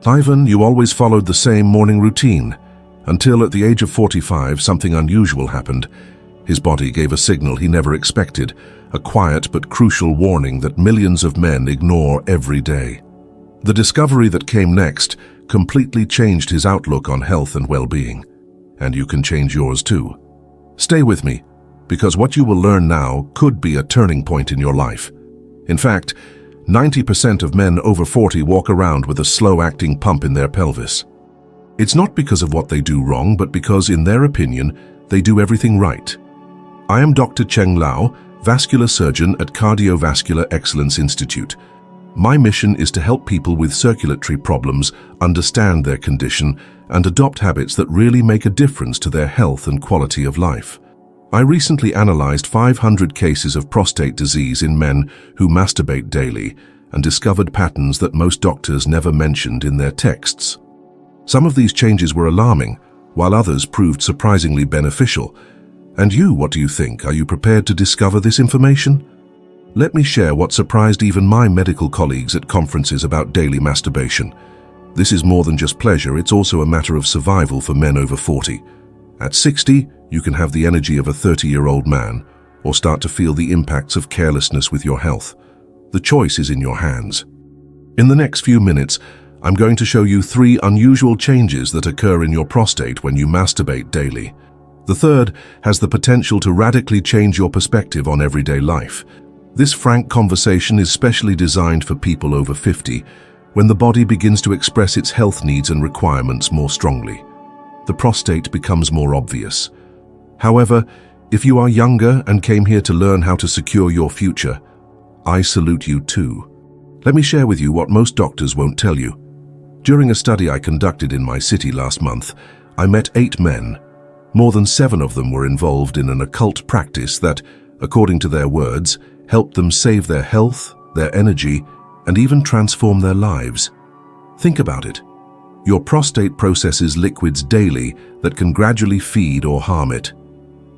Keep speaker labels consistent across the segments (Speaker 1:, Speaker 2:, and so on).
Speaker 1: Ivan, you always followed the same morning routine, until at the age of 45 something unusual happened. His body gave a signal he never expected, a quiet but crucial warning that millions of men ignore every day. The discovery that came next completely changed his outlook on health and well-being. And you can change yours too. Stay with me, because what you will learn now could be a turning point in your life. In fact, 90% of men over 40 walk around with a slow-acting pump in their pelvis. It's not because of what they do wrong, but because, in their opinion, they do everything right. I am Dr. Cheng Lao, vascular surgeon at Cardiovascular Excellence Institute. My mission is to help people with circulatory problems understand their condition and adopt habits that really make a difference to their health and quality of life. I recently analyzed 500 cases of prostate disease in men who masturbate daily and discovered patterns that most doctors never mentioned in their texts. Some of these changes were alarming, while others proved surprisingly beneficial. And you, what do you think? Are you prepared to discover this information? Let me share what surprised even my medical colleagues at conferences about daily masturbation. This is more than just pleasure, it's also a matter of survival for men over 40. At 60, you can have the energy of a 30-year-old man, or start to feel the impacts of carelessness with your health. The choice is in your hands. In the next few minutes, I'm going to show you 3 unusual changes that occur in your prostate when you masturbate daily. The third has the potential to radically change your perspective on everyday life. This frank conversation is specially designed for people over 50, when the body begins to express its health needs and requirements more strongly. The prostate becomes more obvious. However, if you are younger and came here to learn how to secure your future, I salute you too. Let me share with you what most doctors won't tell you. During a study I conducted in my city last month, I met 8 men. More than 7 of them were involved in an occult practice that, according to their words, helped them save their health, their energy, and even transform their lives. Think about it. Your prostate processes liquids daily that can gradually feed or harm it.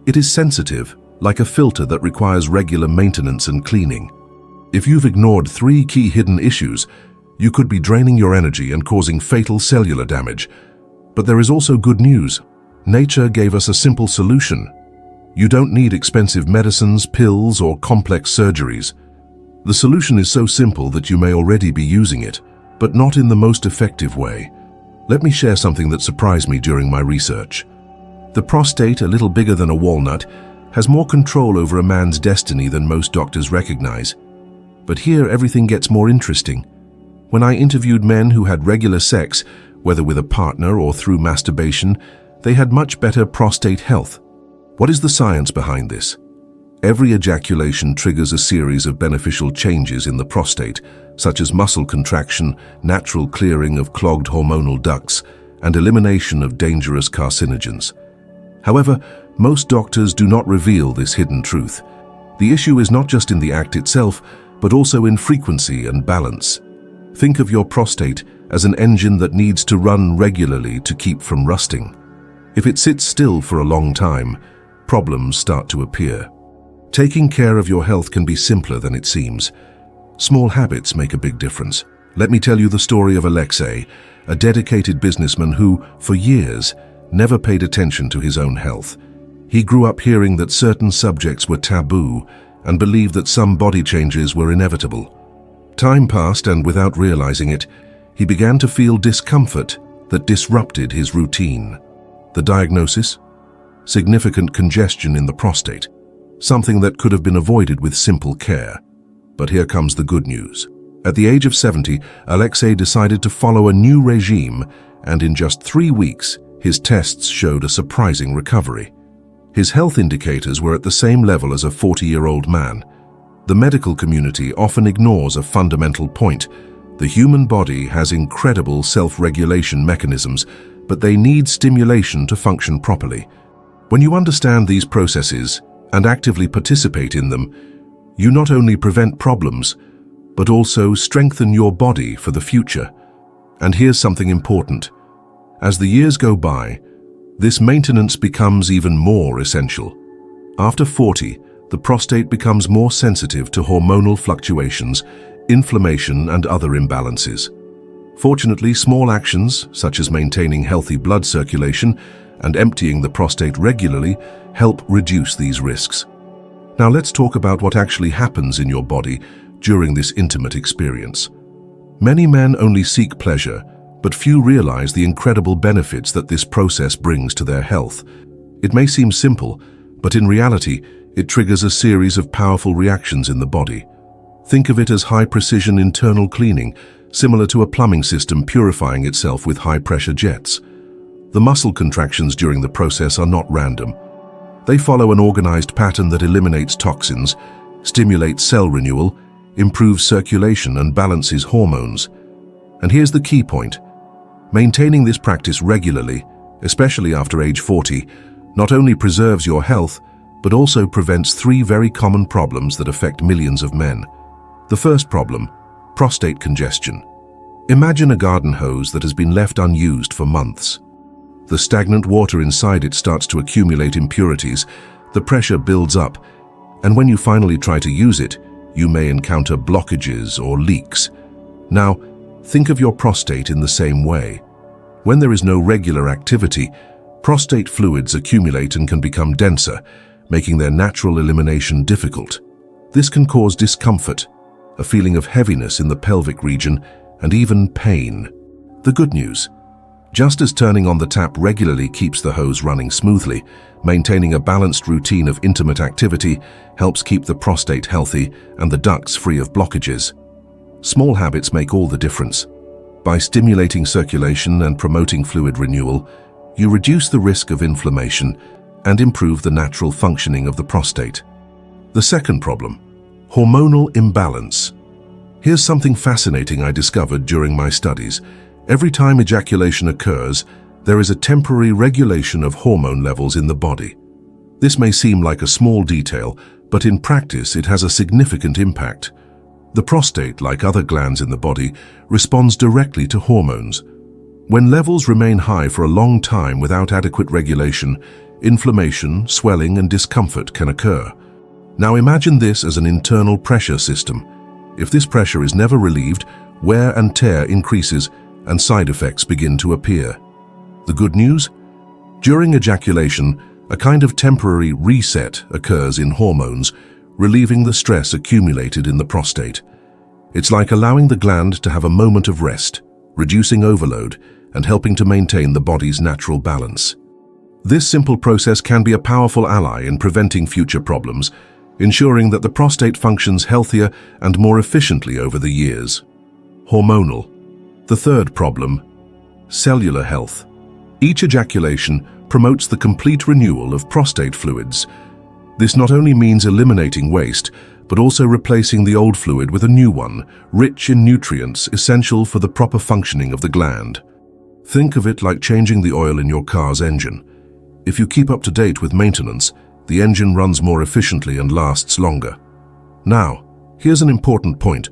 Speaker 1: It is sensitive, like a filter that requires regular maintenance and cleaning. If you've ignored 3 key hidden issues, you could be draining your energy and causing fatal cellular damage. But there is also good news. Nature gave us a simple solution. You don't need expensive medicines, pills, or complex surgeries. The solution is so simple that you may already be using it, but not in the most effective way. Let me share something that surprised me during my research. The prostate, a little bigger than a walnut, has more control over a man's destiny than most doctors recognize. But here everything gets more interesting. When I interviewed men who had regular sex, whether with a partner or through masturbation, they had much better prostate health. What is the science behind this? Every ejaculation triggers a series of beneficial changes in the prostate, such as muscle contraction, natural clearing of clogged hormonal ducts, and elimination of dangerous carcinogens. However, most doctors do not reveal this hidden truth. The issue is not just in the act itself, but also in frequency and balance. Think of your prostate as an engine that needs to run regularly to keep from rusting. If it sits still for a long time, problems start to appear. Taking care of your health can be simpler than it seems. Small habits make a big difference. Let me tell you the story of Alexei, a dedicated businessman who, for years, never paid attention to his own health. He grew up hearing that certain subjects were taboo and believed that some body changes were inevitable. Time passed, and without realizing it, he began to feel discomfort that disrupted his routine. The diagnosis? Significant congestion in the prostate, something that could have been avoided with simple care. But here comes the good news. At the age of 70, Alexei decided to follow a new regime, and in just 3 weeks, his tests showed a surprising recovery. His health indicators were at the same level as a 40-year-old man. The medical community often ignores a fundamental point. The human body has incredible self-regulation mechanisms, but they need stimulation to function properly. When you understand these processes and actively participate in them, you not only prevent problems, but also strengthen your body for the future. And here's something important. As the years go by, this maintenance becomes even more essential. After 40, the prostate becomes more sensitive to hormonal fluctuations, inflammation, and other imbalances. Fortunately, small actions, such as maintaining healthy blood circulation and emptying the prostate regularly, help reduce these risks. Now let's talk about what actually happens in your body during this intimate experience. Many men only seek pleasure, but few realize the incredible benefits that this process brings to their health. It may seem simple, but in reality, it triggers a series of powerful reactions in the body. Think of it as high-precision internal cleaning, similar to a plumbing system purifying itself with high-pressure jets. The muscle contractions during the process are not random. They follow an organized pattern that eliminates toxins, stimulates cell renewal, improves circulation, and balances hormones. And here's the key point. Maintaining this practice regularly, especially after age 40, not only preserves your health, but also prevents 3 very common problems that affect millions of men. The first problem, prostate congestion. Imagine a garden hose that has been left unused for months. The stagnant water inside it starts to accumulate impurities, the pressure builds up, and when you finally try to use it, you may encounter blockages or leaks. Now, think of your prostate in the same way. When there is no regular activity, prostate fluids accumulate and can become denser, making their natural elimination difficult. This can cause discomfort, a feeling of heaviness in the pelvic region, and even pain. The good news: just as turning on the tap regularly keeps the hose running smoothly, maintaining a balanced routine of intimate activity helps keep the prostate healthy and the ducts free of blockages. Small habits make all the difference. By stimulating circulation and promoting fluid renewal, you reduce the risk of inflammation and improve the natural functioning of the prostate. The second problem, hormonal imbalance. Here's something fascinating I discovered during my studies. Every time ejaculation occurs, there is a temporary regulation of hormone levels in the body. This may seem like a small detail, but in practice it has a significant impact. The prostate, like other glands in the body, responds directly to hormones. When levels remain high for a long time without adequate regulation, inflammation, swelling, and discomfort can occur. Now imagine this as an internal pressure system. If this pressure is never relieved, wear and tear increases and side effects begin to appear. The good news? During ejaculation, a kind of temporary reset occurs in hormones, relieving the stress accumulated in the prostate. It's like allowing the gland to have a moment of rest, reducing overload, and helping to maintain the body's natural balance. This simple process can be a powerful ally in preventing future problems, ensuring that the prostate functions healthier and more efficiently over the years. Hormonal. The third problem, cellular health. Each ejaculation promotes the complete renewal of prostate fluids. This not only means eliminating waste, but also replacing the old fluid with a new one, rich in nutrients essential for the proper functioning of the gland. Think of it like changing the oil in your car's engine. If you keep up to date with maintenance, the engine runs more efficiently and lasts longer. Now, here's an important point.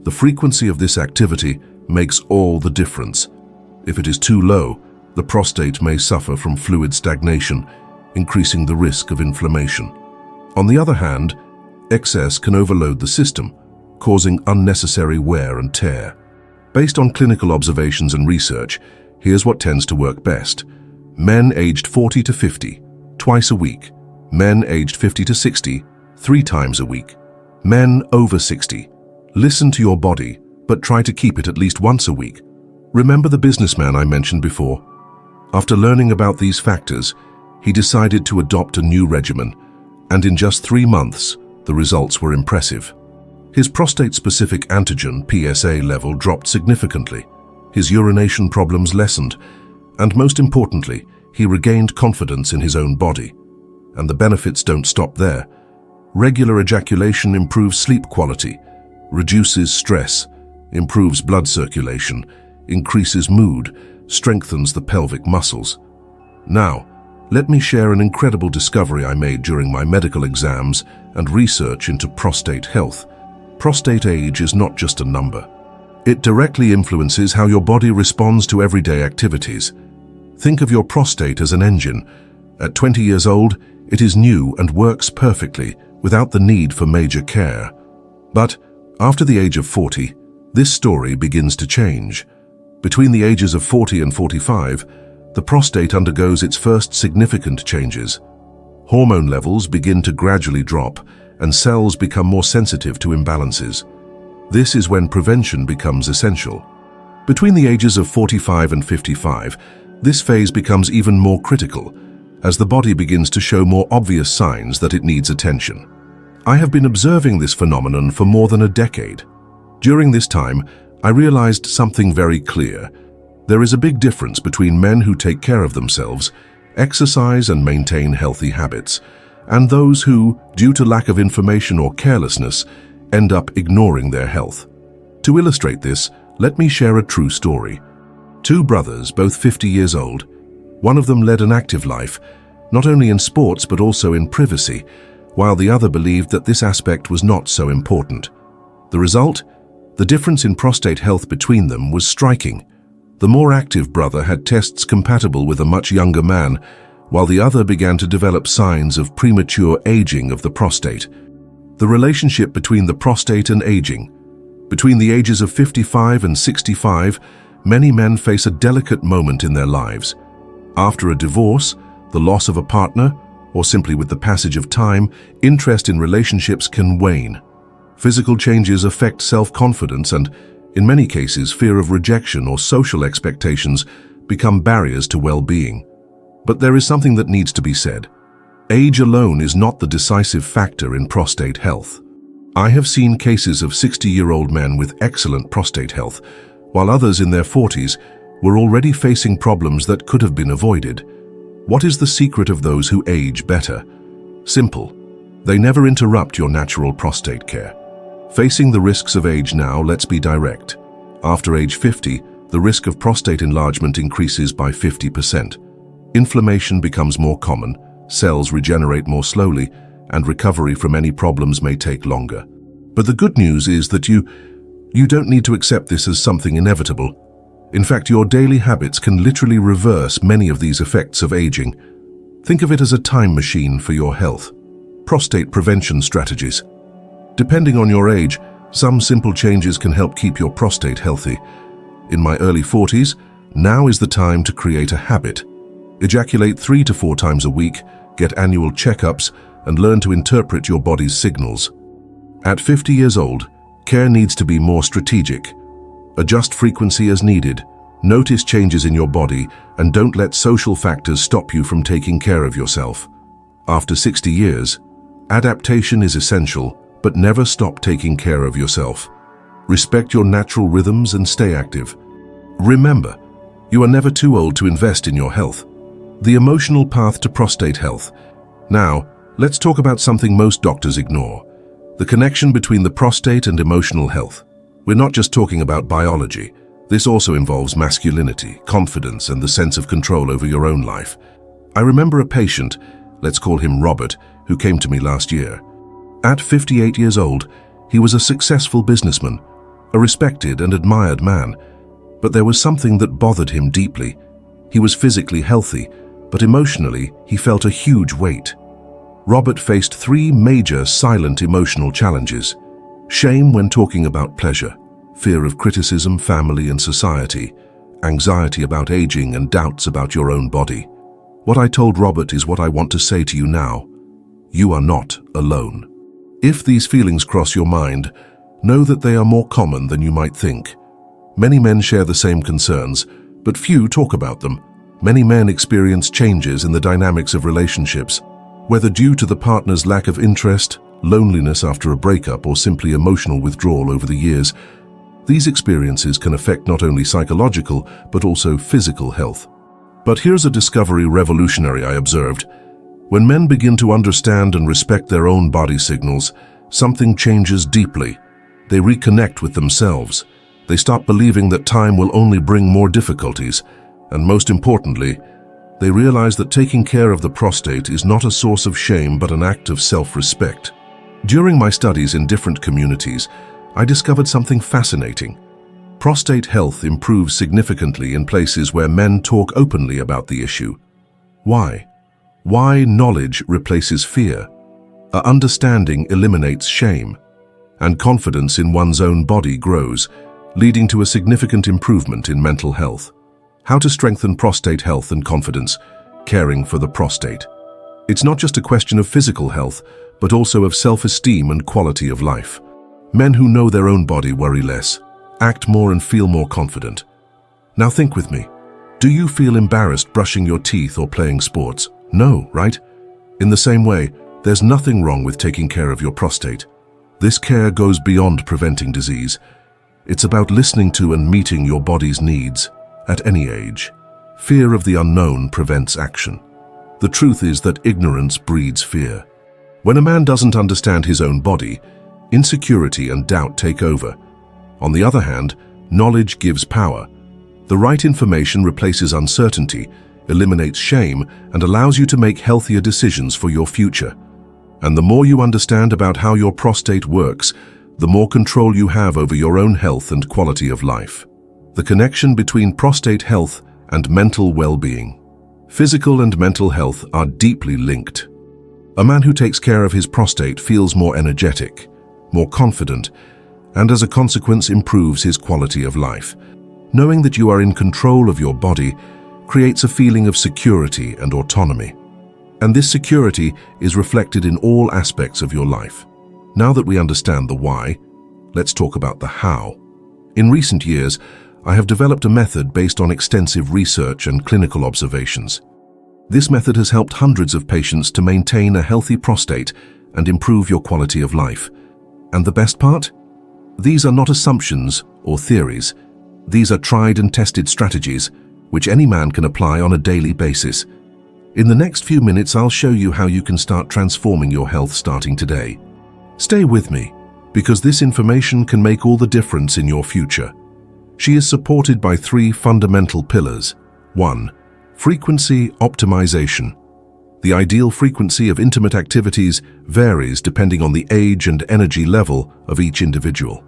Speaker 1: The frequency of this activity makes all the difference. If it is too low, the prostate may suffer from fluid stagnation, increasing the risk of inflammation. On the other hand, excess can overload the system, causing unnecessary wear and tear. Based on clinical observations and research, here's what tends to work best. Men aged 40 to 50, twice a week. Men aged 50 to 60, 3 times a week. Men over 60. Listen to your body, but try to keep it at least once a week. Remember the businessman I mentioned before? After learning about these factors, he decided to adopt a new regimen, and in just 3 months, the results were impressive. His prostate-specific antigen, PSA, level dropped significantly. His urination problems lessened, and most importantly, he regained confidence in his own body. And the benefits don't stop there. Regular ejaculation improves sleep quality, reduces stress, improves blood circulation, increases mood, strengthens the pelvic muscles. Now, let me share an incredible discovery I made during my medical exams and research into prostate health. Prostate age is not just a number. It directly influences how your body responds to everyday activities. Think of your prostate as an engine. At 20 years old, it is new and works perfectly without the need for major care. But after the age of 40, this story begins to change. Between the ages of 40 and 45, the prostate undergoes its first significant changes. Hormone levels begin to gradually drop, and cells become more sensitive to imbalances. This is when prevention becomes essential. Between the ages of 45 and 55, this phase becomes even more critical, as the body begins to show more obvious signs that it needs attention. I have been observing this phenomenon for more than a decade. During this time, I realized something very clear. There is a big difference between men who take care of themselves, exercise and maintain healthy habits, and those who, due to lack of information or carelessness, end up ignoring their health. To illustrate this, let me share a true story. Two brothers, both 50 years old. One of them led an active life, not only in sports but also in privacy, while the other believed that this aspect was not so important. The result? The difference in prostate health between them was striking. The more active brother had tests compatible with a much younger man, while the other began to develop signs of premature aging of the prostate. The relationship between the prostate and aging. Between the ages of 55 and 65, many men face a delicate moment in their lives. After a divorce, the loss of a partner, or simply with the passage of time, interest in relationships can wane. Physical changes affect self-confidence and, in many cases, fear of rejection or social expectations become barriers to well-being. But there is something that needs to be said. Age alone is not the decisive factor in prostate health. I have seen cases of 60-year-old men with excellent prostate health, while others in their 40s were already facing problems that could have been avoided. What is the secret of those who age better? Simple. They never interrupt your natural prostate care. Facing the risks of age now, let's be direct. After age 50, the risk of prostate enlargement increases by 50%. Inflammation becomes more common, cells regenerate more slowly, and recovery from any problems may take longer. But the good news is that you don't need to accept this as something inevitable. In fact, your daily habits can literally reverse many of these effects of aging. Think of it as a time machine for your health. Prostate prevention strategies. Depending on your age, some simple changes can help keep your prostate healthy. In my early 40s, now is the time to create a habit. Ejaculate 3 to 4 times a week, get annual checkups, and learn to interpret your body's signals. At 50 years old, care needs to be more strategic. Adjust frequency as needed, notice changes in your body, and don't let social factors stop you from taking care of yourself. After 60 years, adaptation is essential, but never stop taking care of yourself. Respect your natural rhythms and stay active. Remember, you are never too old to invest in your health. The emotional path to prostate health. Now, let's talk about something most doctors ignore: the connection between the prostate and emotional health. We're not just talking about biology. This also involves masculinity, confidence, and the sense of control over your own life. I remember a patient, let's call him Robert, who came to me last year. At 58 years old, he was a successful businessman, a respected and admired man. But there was something that bothered him deeply. He was physically healthy, but emotionally he felt a huge weight. Robert faced 3 major silent emotional challenges: shame when talking about pleasure, fear of criticism, family and society, anxiety about aging, and doubts about your own body. What I told Robert is what I want to say to you now. You are not alone. If these feelings cross your mind, know that they are more common than you might think. Many men share the same concerns, but few talk about them. Many men experience changes in the dynamics of relationships, whether due to the partner's lack of interest, loneliness after a breakup, or simply emotional withdrawal over the years. These experiences can affect not only psychological, but also physical health. But here's a discovery revolutionary I observed. When men begin to understand and respect their own body signals, something changes deeply. They reconnect with themselves. They stop believing that time will only bring more difficulties. And most importantly, they realize that taking care of the prostate is not a source of shame but an act of self-respect. During my studies in different communities, I discovered something fascinating. Prostate health improves significantly in places where men talk openly about the issue. Why? Why knowledge replaces fear? A understanding eliminates shame, and confidence in one's own body grows, leading to a significant improvement in mental health. How to strengthen prostate health and confidence, caring for the prostate. It's not just a question of physical health, but also of self-esteem and quality of life. Men who know their own body worry less, act more and feel more confident. Now think with me. Do you feel embarrassed brushing your teeth or playing sports? No, right? In the same way, there's nothing wrong with taking care of your prostate. This care goes beyond preventing disease. It's about listening to and meeting your body's needs at any age. Fear of the unknown prevents action. The truth is that ignorance breeds fear. When a man doesn't understand his own body, insecurity and doubt take over. On the other hand, knowledge gives power. The right information replaces uncertainty, eliminates shame, and allows you to make healthier decisions for your future. And the more you understand about how your prostate works, the more control you have over your own health and quality of life. The connection between prostate health and mental well-being. Physical and mental health are deeply linked. A man who takes care of his prostate feels more energetic, more confident, and as a consequence improves his quality of life. Knowing that you are in control of your body creates a feeling of security and autonomy. And this security is reflected in all aspects of your life. Now that we understand the why, let's talk about the how. In recent years, I have developed a method based on extensive research and clinical observations. This method has helped hundreds of patients to maintain a healthy prostate and improve your quality of life. And the best part? These are not assumptions or theories. These are tried and tested strategies, which any man can apply on a daily basis. In the next few minutes, I'll show you how you can start transforming your health starting today. Stay with me, because this information can make all the difference in your future. She is supported by 3 fundamental pillars. 1. Frequency optimization. The ideal frequency of intimate activities varies depending on the age and energy level of each individual.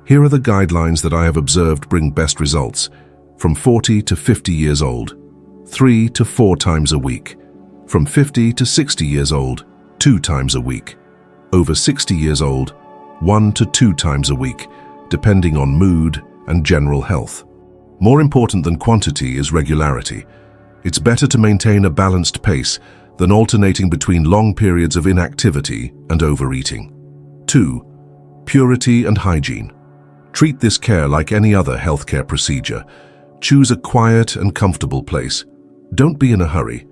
Speaker 1: Here are the guidelines that I have observed bring best results. From 40 to 50 years old, 3 to 4 times a week. From 50 to 60 years old, 2 times a week. Over 60 years old, 1 to 2 times a week, depending on mood and general health. More important than quantity is regularity. It's better to maintain a balanced pace than alternating between long periods of inactivity and overeating. 2. Purity and hygiene. Treat this care like any other healthcare procedure. Choose a quiet and comfortable place. Don't be in a hurry.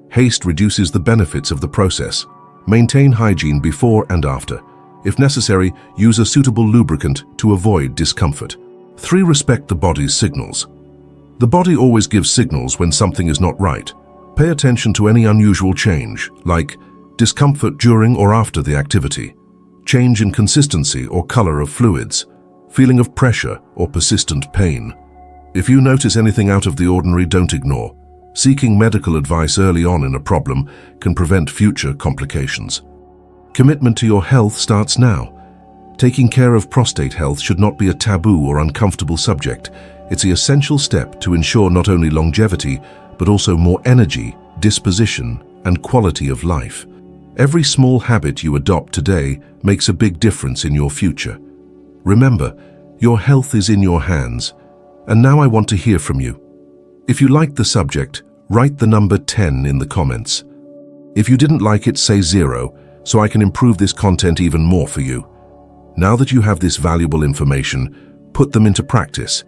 Speaker 1: Haste reduces the benefits of the process. Maintain hygiene before and after. If necessary, use a suitable lubricant to avoid discomfort. 3. Respect the body's signals. The body always gives signals when something is not right. Pay attention to any unusual change, like discomfort during or after the activity, change in consistency or color of fluids, feeling of pressure or persistent pain. If you notice anything out of the ordinary, don't ignore. Seeking medical advice early on in a problem can prevent future complications. Commitment to your health starts now. Taking care of prostate health should not be a taboo or uncomfortable subject. It's the essential step to ensure not only longevity, but also more energy, disposition, and quality of life. Every small habit you adopt today makes a big difference in your future. Remember, your health is in your hands. And now I want to hear from you. If you liked the subject, write the number 10 in the comments. If you didn't like it, say 0, so I can improve this content even more for you. Now that you have this valuable information, put them into practice.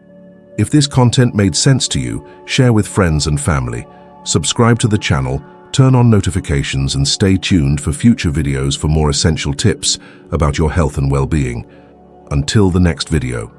Speaker 1: If this content made sense to you, share with friends and family. Subscribe to the channel, turn on notifications, and stay tuned for future videos for more essential tips about your health and well-being. Until the next video.